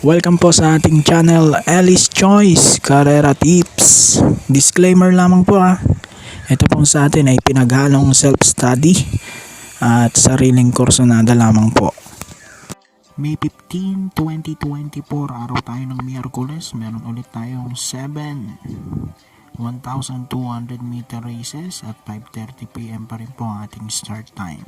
Welcome po sa ating channel, Alice Choice Carrera Tips. Disclaimer lamang po Ito po sa atin ay pinaghalong self-study at sariling kursunada lamang po. May 15, 2024, araw tayo ng Miyerkules. Meron ulit tayong 1,200 meter races at 5:30 PM pa rin po ang ating start time.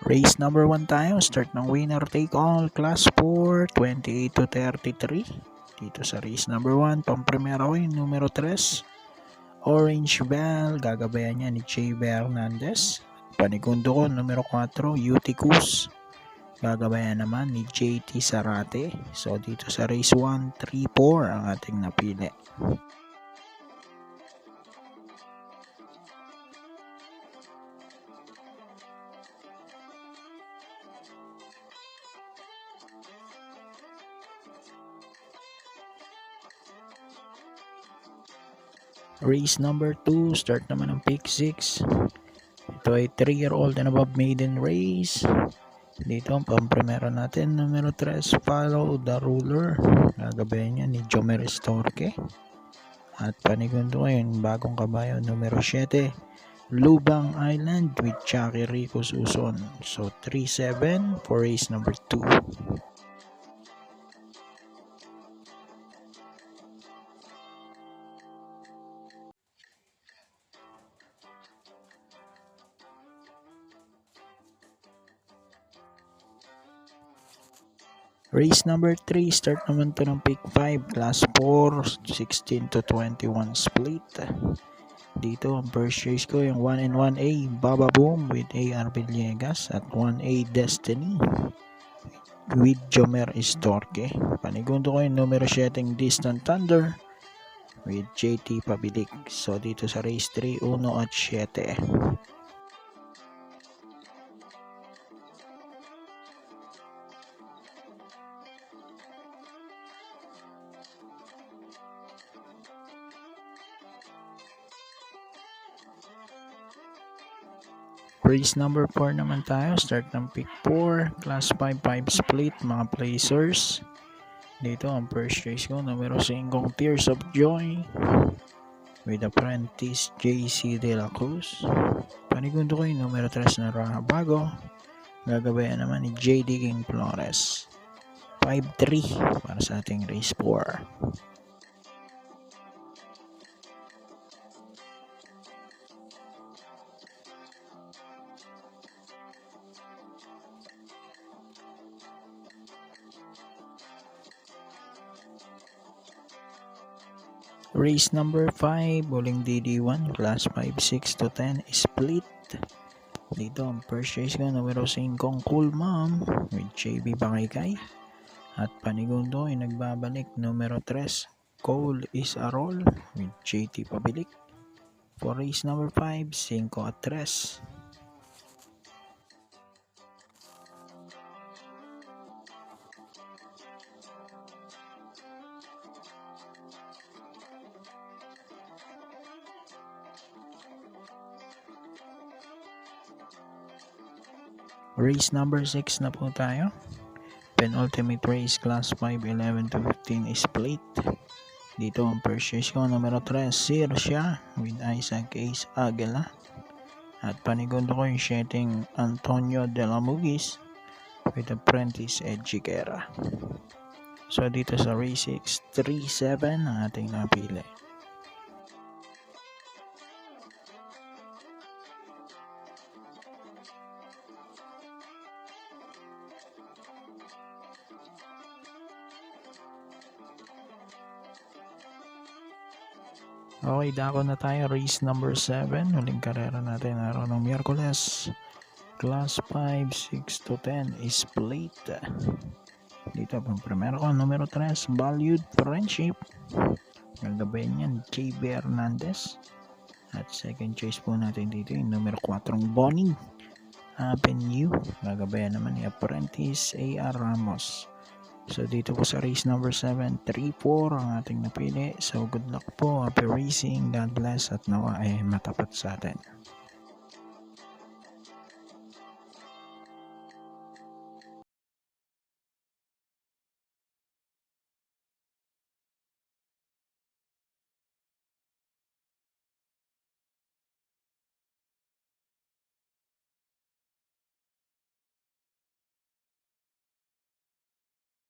Race number 1 tayo, start ng winner take all, class 4, 28 to 33. Dito sa race number 1, pampremera ko yung numero 3, Orange Bell, gagabayan niya ni J.B. Hernandez. Panigundo ko, numero 4, Uticus, gagabayan naman ni J.T. Sarate. So dito sa race 1, 3-4 ang ating napili. Race number 2, start naman ng pick 6. Ito ay 3-year-old and above maiden race. Dito ang pampremera natin, numero 3, Follow the Ruler. Gagabayan niya ni Jomer Estorque. At panigundo ko yung bagong kabayo, numero 7, Lubang Island with Chucky Rico Suson. So 3-7 for race number 2. Race number 3, start naman to ng pick 5, class 4, 16 to 21 split. Dito ang first race ko yung 1 and 1A, Baba Boom with A.R. Villegas at 1A Destiny with Jomer Estorque. Panigundo ko yung numero 7, Distant Thunder with JT Pabilik. So dito sa race 3, 1 at 7. Race number 4 naman tayo, start ng pick 4, class 5, 5 split, mga placers. Dito ang first race ko, numero 5, Tears of Joy with apprentice JC De La Cruz. Panigundo ko yung numero 3 na Rahabago, gagabayan naman ni JD King Flores. 5-3 para sa ating race 4. Race number 5, Uling DD1, class 5, 6 to 10, split. Dito ang first race ko, numero 5, Cool Mom with JB Bakaykay. At panigundo ay nagbabalik, numero 3, Cole is a Roll with JT Pabilik. For race number 5, 5 at 3. Race number 6 na po tayo. Penultimate race, class 5, 11 to 15 split. Dito ang first race ko, numero 3, Sirsha with Isaac Ace Aguila. At panigundo ko yung 7, Antonio De La Mugis with apprentice Ed Chiquera. So dito sa race 6, 3-7 ang ating napili. Okay, dako na tayo. Race number 7. Huling karera natin araw ng Miyerkules. Class 5, 6 to 10 split. Dito pang primero ko, numero 3, Valued Friendship. Gagabayan niyan, J.B. Hernandez. At second choice po natin dito yung numero 4, Bonnie Avenue. Gagabayan naman ni apprentice A.R. Ramos. So dito po sa race number 7, 3-4 ang ating napili. So good luck po, happy racing, God bless, at nawa ay matapat sa atin.